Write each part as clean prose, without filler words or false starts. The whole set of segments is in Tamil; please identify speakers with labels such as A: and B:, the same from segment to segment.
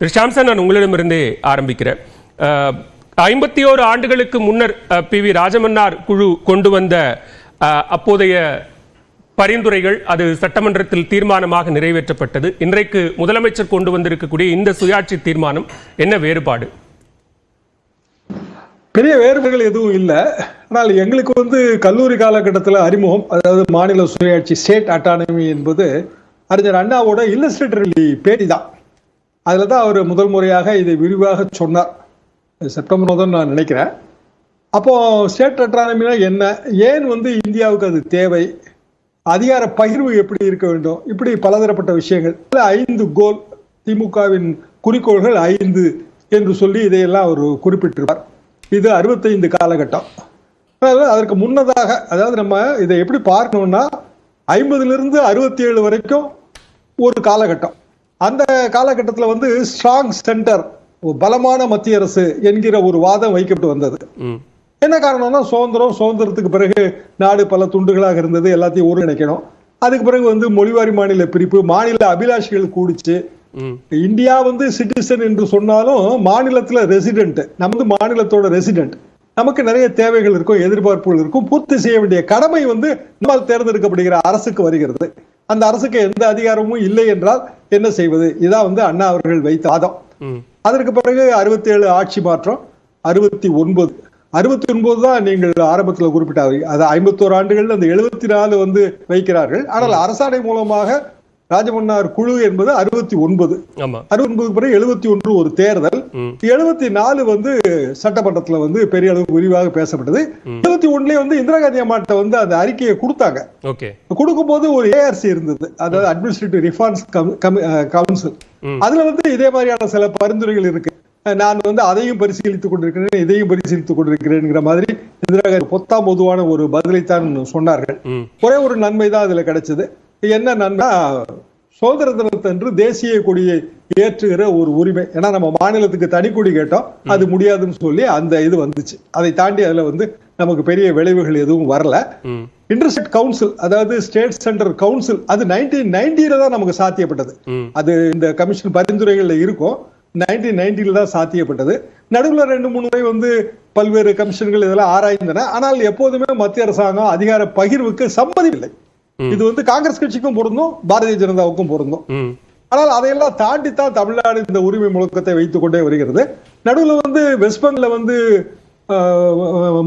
A: திரு ஷாம்சன், நான் உங்களிடமிருந்தே ஆரம்பிக்கிறேன். 51 ஆண்டுகளுக்கு முன்னர் PV ராஜமன்னார் குழு கொண்டு வந்த அப்போதைய பரிந்துரைகள் அது சட்டமன்றத்தில் தீர்மானமாக நிறைவேற்றப்பட்டது. இன்றைக்கு முதலமைச்சர் கொண்டு வந்திருக்கக்கூடிய இந்த சுயாட்சி தீர்மானம் என்ன வேறுபாடு?
B: பெரிய வேறுபாடுகள் எதுவும் இல்லை. ஆனால் எங்களுக்கு கல்லூரி காலகட்டத்தில் அறிமுகம், அதாவது மாநில சுயாட்சி, ஸ்டேட் அட்டானமி என்பது அறிஞர் அண்ணாவோட இல்லஸ்ட்ரேட்டர்லி பேட்டி தான். அதில் தான் அவர் முதல் முறையாக இதை விரிவாக சொன்னார். செப்டம்பர் முதல் நான் நினைக்கிறேன். அப்போ ஸ்டேட் அட்டானமினா என்ன, ஏன் இந்தியாவுக்கு அது தேவை, அதிகார பகிர்வு எப்படி இருக்க வேண்டும், இப்படி பலதரப்பட்ட விஷயங்கள். 5 கோல், திமுகவின் குறிக்கோள்கள் 5 என்று சொல்லி இதையெல்லாம் அவர் குறிப்பிட்டிருப்பார். இது 65 காலகட்டம். அதற்கு முன்னதாக, அதாவது நம்ம இதை எப்படி பார்க்கணும்னா 50லிருந்து 67 வரைக்கும் ஒரு காலகட்டம். அந்த காலகட்டத்தில் ஸ்ட்ராங் சென்டர், பலமான மத்திய அரசு என்கிற ஒரு வாதம் வைக்கப்பட்டு வந்தது. என்ன காரணம்னா சுதந்திரத்துக்கு பிறகு நாடு பல துண்டுகளாக இருந்தது, எல்லாத்தையும் ஒருங்கிணைக்கணும். அதுக்கு பிறகு மொழிவாரி மாநில பிரிப்பு, மாநில அபிலாஷிகள் கூடிச்சு. இந்தியா சிட்டிசன் என்று சொன்னாலும் மாநிலத்துல ரெசிடென்ட், நம்ம மாநிலத்தோட ரெசிடென்ட். நமக்கு நிறைய தேவைகள் இருக்கும், எதிர்பார்ப்புகள் இருக்கும், பூர்த்தி செய்ய வேண்டிய கடமை நம்மால் தேர்ந்தெடுக்கப்படுகிற அரசுக்கு வருகிறது. அந்த அரசுக்கு எந்த அதிகாரமும் இல்லை என்றால் என்ன செய்வது? இதான் அண்ணா அவர்கள் வைத்த வாதம். அதற்கு பிறகு 67 ஆட்சி மாற்றம், 69 தான் நீங்கள் ஆரம்பத்தில் குறிப்பிட்டார்கள். அது 51 ஆண்டுகள், அந்த 74 வைக்கிறார்கள். ஆனால் அரசாணை மூலமாக ராஜமன்னார் குழு என்பது 69. 69 பிறகு 71 ஒரு தேர்தல், 74 சட்டமன்றத்தில் பெரிய அளவுக்கு விரிவாக பேசப்பட்டது. 71 இந்திரா காந்தி அம்மாட்ட அந்த அறிக்கையை கொடுத்தாங்க. கொடுக்கும் போது ஒரு ARC இருந்தது, அதாவது அட்மினிஸ்ட்ரேட்டிவ் ரிஃபார்ம்ஸ் கவுன்சில். அதுல இதே மாதிரியான சில பரிந்துரைகள் இருக்கு. நான் அதையும் பரிசீலித்துக் கொண்டிருக்கிறேன், இதையும் பரிசீலித்துக் கொண்டிருக்கிறேன் மாதிரி இந்திரா காந்தி பொத்தாம் பொதுவான ஒரு பதிலைத்தான் சொன்னார்கள். ஒரே ஒரு நன்மை தான் அதுல கிடைச்சது. என்ன நன்மை? சுதந்திர தினத்தன்று தேசிய கொடியை ஏற்றுகிற ஒரு உரிமை. ஏன்னா நம்ம மாநிலத்துக்கு தனி கொடி கேட்டோம், அது முடியாதுன்னு சொல்லி அந்த இது வந்துச்சு. அதை தாண்டி அதுல நமக்கு பெரிய விளைவுகள் எதுவும் வரல. இன்டர்ஸ்டேட் கவுன்சில், அதாவது ஸ்டேட் சென்டர் கவுன்சில், அது 1990 தான் நமக்கு சாத்தியப்பட்டது. அது இந்த கமிஷன் பரிந்துரைகள்ல இருக்கும். 1990 தான் சாத்தியப்பட்டது. நடுவில் 2-3 முறை பல்வேறு கமிஷன்கள் இதெல்லாம் ஆராய்ந்தன. ஆனால் எப்போதுமே மத்திய அரசாங்கம் அதிகார பகிர்வுக்கு சம்மதியில்லை. இது காங்கிரஸ் கட்சிக்கும் பொருந்தும், பாரதிய ஜனதாவுக்கும் பொருந்தும். ஆனால் அதையெல்லாம் தாண்டித்தான் தமிழ்நாடு இந்த உரிமை முழக்கத்தை வைத்துக் கொண்டே வருகிறது. நடுவில் வெஸ்ட் பெங்கால்ல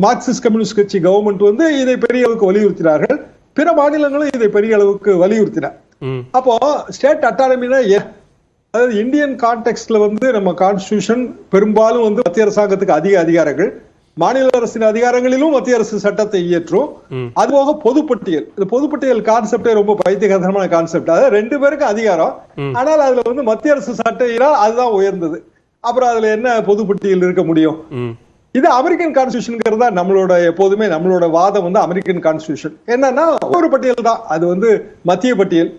B: மார்க்சிஸ்ட் கம்யூனிஸ்ட் கட்சி கவர்மெண்ட் இதை பெரிய அளவுக்கு வலியுறுத்தினார்கள். பிற மாநிலங்களும் இதை பெரிய அளவுக்கு வலியுறுத்தின. அப்போ ஸ்டேட் அட்டானமினா, அதாவது இந்தியன் கான்டெக்ஸ்ட்ல நம்ம கான்ஸ்டிடியூஷன் பெரும்பாலும் மத்திய அரசாங்கத்துக்கு அதிக அதிகாரங்கள், மாநில அரசின் அதிகாரங்களிலும் மத்திய அரசு சட்டத்தை இயற்றும். அதுபோக பொதுப்பட்டியல், இந்த பொதுப்பட்டியல் கான்செப்டே ரொம்ப பைத்தியகாரமான கான்செப்ட். அதாவது 2 பேருக்கு அதிகாரம், ஆனால் அதுல மத்திய அரசு சட்டம் அதுதான் உயர்ந்தது. அப்புறம் அதுல என்ன பொதுப்பட்டியல் இருக்க முடியும்? இது அமெரிக்கன் கான்ஸ்டிடியூஷன் தான் நம்மளோட, எப்போதுமே நம்மளோட வாதம் அமெரிக்கன் கான்ஸ்டிடியூஷன் என்னன்னா ஒரு பட்டியல் தான், அது மத்திய பட்டியல்.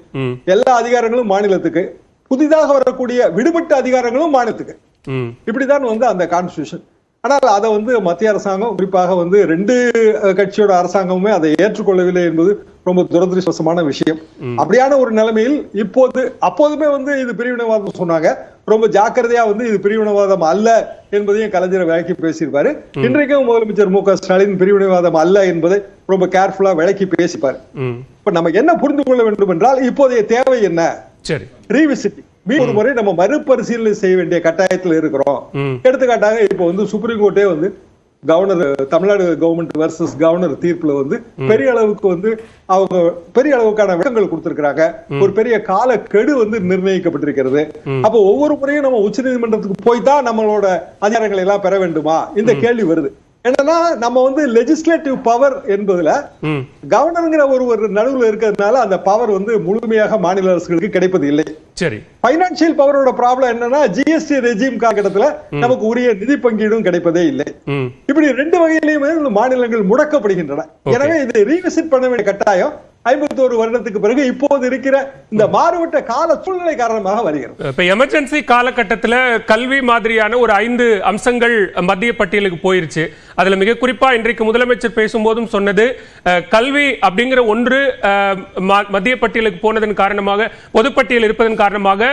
B: எல்லா அதிகாரங்களும் மாநிலத்துக்கு, புதிதாக வரக்கூடிய விடுபட்ட அதிகாரங்களும் மாநிலத்துக்கு. இப்படிதான் அந்த கான்ஸ்டிடியூஷன். ஆனால் அதை மத்திய அரசாங்கம், குறிப்பாக 2 கட்சியோட அரசாங்கமுமே அதை ஏற்றுக்கொள்ளவில்லை என்பது ரொம்ப துரதிருஷ்டவசமான விஷயம். அப்படியான ஒரு நிலைமையில் அப்போதுமே இது பிரிவினைவாதம் சொன்னாங்க. ரொம்ப ஜாக்கிரதையா இது பிரிவினைவாதம் அல்ல என்பதையும் கலைஞர் விளக்கி பேசியிருப்பாரு. இன்றைக்கும் முதலமைச்சர் மு க ஸ்டாலின் பிரிவினைவாதம் அல்ல என்பதை ரொம்ப கேர்ஃபுல்லா விளக்கி பேசிப்பாரு. இப்ப நம்ம என்ன புரிந்து கொள்ள வேண்டும் என்றால், இப்போதைய தேவை என்ன? ரீவிசிட்டிங், ஒரு முறை நம்ம மறுபரிசீலனை செய்ய வேண்டிய கட்டாயத்தில் இருக்கிறோம். எடுத்துக்காட்டாக இப்ப சுப்ரீம் கோர்ட்டே governor, Tamil Nadu government versus governor தீர்ப்புல பெரிய அளவுக்கு அவங்க பெரிய அளவுக்கான விளக்கங்கள் கொடுத்திருக்கிறாங்க. ஒரு பெரிய கால கெடு நிர்ணயிக்கப்பட்டிருக்கிறது. அப்போ ஒவ்வொரு முறையும் நம்ம உச்ச நீதிமன்றத்துக்கு போய் தான் நம்மளோட அதிகாரங்களை எல்லாம் பெற வேண்டுமா? இந்த கேள்வி வருது. என்னன்னா நம்ம லெஜிஸ்லேட்டிவ் பவர் என்பதுல கவர்னருங்கிற ஒரு நடுவில் இருக்கிறதுனால அந்த பவர் முழுமையாக மாநில அரசுகளுக்கு கிடைப்பது இல்லை. பைனான்சியல் பவரோட ப்ராப்ளம் என்னன்னா, ஜிஎஸ்டி ரெஜிம் காலகட்டத்துல நமக்கு உரிய நிதி பங்கீடும் கிடைப்பதே இல்லை. இப்படி 2 வகையிலுமே மாநிலங்கள் முடக்கப்படுகின்றன. எனவே இதை ரீவிசிட் பண்ண வேண்டிய கட்டாயம் 51 வருடத்துக்கு பிறகு இப்போது இருக்கிற இந்த மாறுபட்ட கால சூழ்நிலை காரணமாக வருகிறது.
A: இப்ப எமர்ஜென்சி காலகட்டத்தில் கல்வி மாதிரியான ஒரு 5 அம்சங்கள் மத்திய பட்டியலுக்கு போயிருச்சு. அதுல மிக குறிப்பா இன்றைக்கு முதலமைச்சர் பேசும்போதும் சொன்னது, கல்வி அப்படிங்கிற ஒன்று மத்திய பட்டியலுக்கு போனதன் காரணமாக, பொதுப்பட்டியல் இருப்பதன் காரணமாக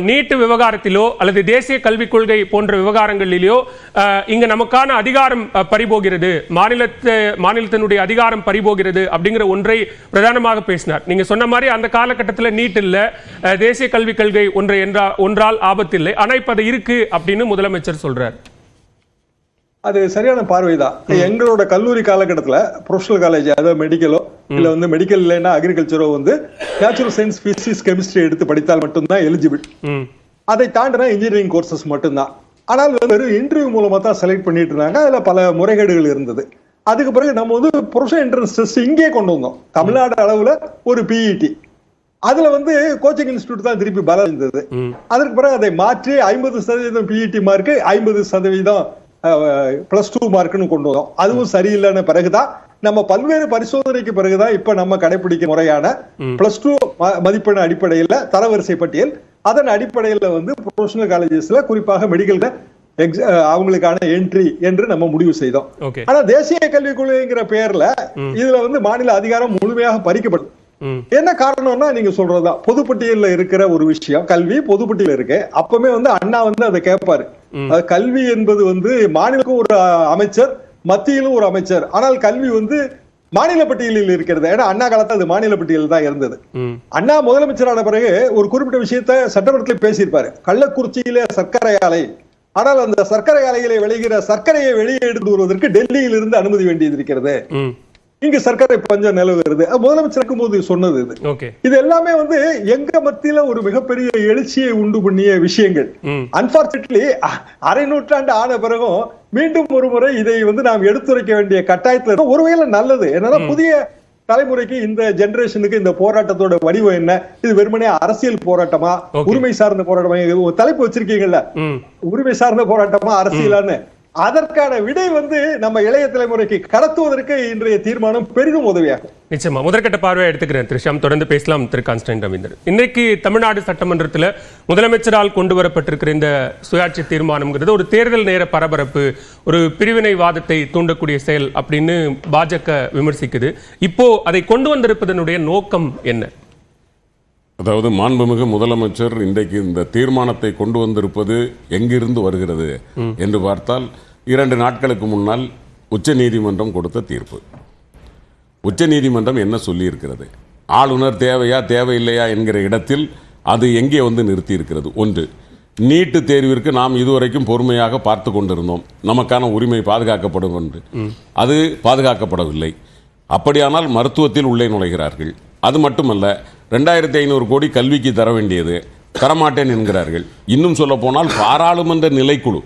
A: நீட்டு விவகாரத்திலோ அல்லது தேசிய கல்விக் கொள்கை போன்ற விவகாரங்களிலோ இங்க நமக்கான அதிகாரம் பறிபோகிறது, மாநிலத்தினுடைய அதிகாரம் பறிபோகிறது அப்படிங்கிற ஒன்றை பிரதானமாக பேசினார். நீங்க சொன்ன மாதிரி அந்த காலகட்டத்தில் நீட் இல்ல, தேசிய கல்விக் கொள்கை ஒன்றால் ஆபத்தில்லை, ஆனா இப்ப அது இருக்கு அப்படின்னு முதலமைச்சர் சொல்றார்.
B: அது சரியான பார்வைதான். எங்களோட கல்லூரி காலகட்டத்தில் ப்ரொஃபஷனல் காலேஜ், அதாவது மெடிக்கலோ இல்ல வந்து மெடிக்கல் இல்லைன்னா அக்ரிகல்ச்சரோ வந்து நேச்சுரல் சயின்ஸ், பிசிக்ஸ், கெமிஸ்ட்ரி எடுத்து படித்தால் மட்டும்தான் எலிஜிபிள். அதை தாண்டினா இன்ஜினியரிங் கோர்சஸ் மட்டும்தான். ஆனால் வெறும் இன்டர்வியூ மூலமா தான் செலக்ட் பண்ணிட்டு இருந்தாங்க. அதுல பல முறைகேடுகள் இருந்தது. அதுக்கு பிறகு நம்ம வந்து ப்ரொஃபஷனல் என்ட்ரன்ஸ் டெஸ்ட் இங்கே கொண்டு வந்தோம். தமிழ்நாடு அளவுல ஒரு பிஇடி, அதுல வந்து கோச்சிங் இன்ஸ்டிடியூட் தான் திருப்பி பலம் இருந்தது. அதற்கு பிறகு அதை மாற்றி 50% பிஇடி மார்க்கு, 50% +2 மார்க்னு கொண்டு வந்தோம். அதுவும் சரியில்லைன்னு பிறகுதான் நம்ம பல்வேறு பரிசோதனைக்கு பிறகுதான் இப்ப நம்ம கடைபிடிக்க முறையான +2 மதிப்பெண் அடிப்படையில் தரவரிசை பட்டியல், அதன் அடிப்படையில் வந்து ப்ரொஃபஷனல் காலேஜஸ்ல குறிப்பாக மெடிக்கல் அவங்களுக்கான என்ட்ரி என்று நம்ம முடிவு செய்தோம். ஆனா தேசிய கல்விக் கொள்கைங்கிற பெயர்ல இதுல வந்து மாநில அதிகாரம் முழுமையாக பறிக்கப்படும். என்ன காரணம்னா நீங்க சொல்றதுதான், பொதுப்பட்டியல இருக்கிற ஒரு விஷயம், கல்வி பொதுப்பட்டியல இருக்கு. அப்பவே வந்து அண்ணா வந்து அதை கேட்பாரு. கல்வி என்பது வந்து மாநிலக்கும் ஒரு அமைச்சர், மத்தியிலும் ஒரு அமைச்சர். ஆனால் கல்வி வந்து மாநில பட்டியலில் இருக்கிறது. ஏன்னா அண்ணா காலத்தில் அது மாநில பட்டியல் தான் இருந்தது. அண்ணா முதலமைச்சரான பிறகு ஒரு குறிப்பிட்ட விஷயத்த சட்டமன்றத்தில் பேசியிருப்பாரு. கள்ளக்குறிச்சியிலே சர்க்கரை ஆலை, ஆனால் அந்த சர்க்கரை ஆலைகளை விளைகிற சர்க்கரையை வெளியே எடுத்து வருவதற்கு டெல்லியில் இருந்து அனுமதி வேண்டியது இருக்கிறது. இங்கு சர்க்கரை பஞ்சம் நிலவுகிறது. முதலமைச்சருக்கு போது சொன்னது இது எல்லாமே வந்து எங்க மத்தியில ஒரு மிகப்பெரிய எழுச்சியை உண்டு பண்ணிய விஷயங்கள். அன்பார்ச்சுனேட்லி அரை நூற்றாண்டு ஆன பிறகும் மீண்டும் ஒரு முறை இதை வந்து நாம் எடுத்துரைக்க வேண்டிய கட்டாயத்துல ஒருவேளை நல்லது. என்னன்னா புதிய தலைமுறைக்கு, இந்த ஜெனரேஷனுக்கு இந்த போராட்டத்தோட வடிவம் என்ன, இது வெறுமனே அரசியல் போராட்டமா, உரிமை சார்ந்த போராட்டமா, தலைப்பு வச்சிருக்கீங்கல்ல, உரிமை சார்ந்த போராட்டமா அரசியலான்னு, அதற்கான விடை வந்து நம்ம இளைய தலைமுறைக்கு கடத்துவதற்கு இன்றைய தீர்மானம் பெரிதும் உதவியாகும்.
A: நிச்சயமா முதற்கட்ட பார்வையை எடுத்துக்கிறேன். திரிஷாம், தொடர்ந்து பேசலாம். திரு கான்ஸ்டன்ட் ரவீந்திரன், இன்னைக்கு தமிழ்நாடு சட்டமன்றத்தில் முதலமைச்சரால் கொண்டு வரப்பட்டிருக்கிற இந்த சுயாட்சி தீர்மானம்ங்கிறது ஒரு தேர்தல் நேர பரபரப்பு, ஒரு பிரிவினைவாதத்தை தூண்டக்கூடிய செயல் அப்படின்னு பாஜக விமர்சிக்குது. இப்போ அதை கொண்டு வந்திருப்பதனுடைய நோக்கம் என்ன?
C: அதாவது மாண்புமிகு முதலமைச்சர் இன்றைக்கு இந்த தீர்மானத்தை கொண்டு வந்திருப்பது எங்கிருந்து வருகிறது என்று பார்த்தால், 2 நாட்களுக்கு முன்னால் உச்சநீதிமன்றம் கொடுத்த தீர்ப்பு. உச்சநீதிமன்றம் என்ன சொல்லி இருக்கிறது, ஆளுநர் தேவையா தேவையில்லையா என்கிற இடத்தில் அது எங்கே வந்து நிறுத்தி இருக்கிறது. ஒன்று, நீட்டு தேர்விற்கு நாம் இதுவரைக்கும் பொறுமையாக பார்த்து கொண்டிருந்தோம், நமக்கான உரிமை பாதுகாக்கப்படும் என்று. அது பாதுகாக்கப்படவில்லை. அப்படியானால் மருத்துவத்தில் உள்ளே நுழைகிறார்கள். அது மட்டுமல்ல, 2500 கோடி கல்விக்கு தர வேண்டியது தரமாட்டேன் என்கிறார்கள். இன்னும் சொல்ல போனால் பாராளுமன்ற நிலைக்குழு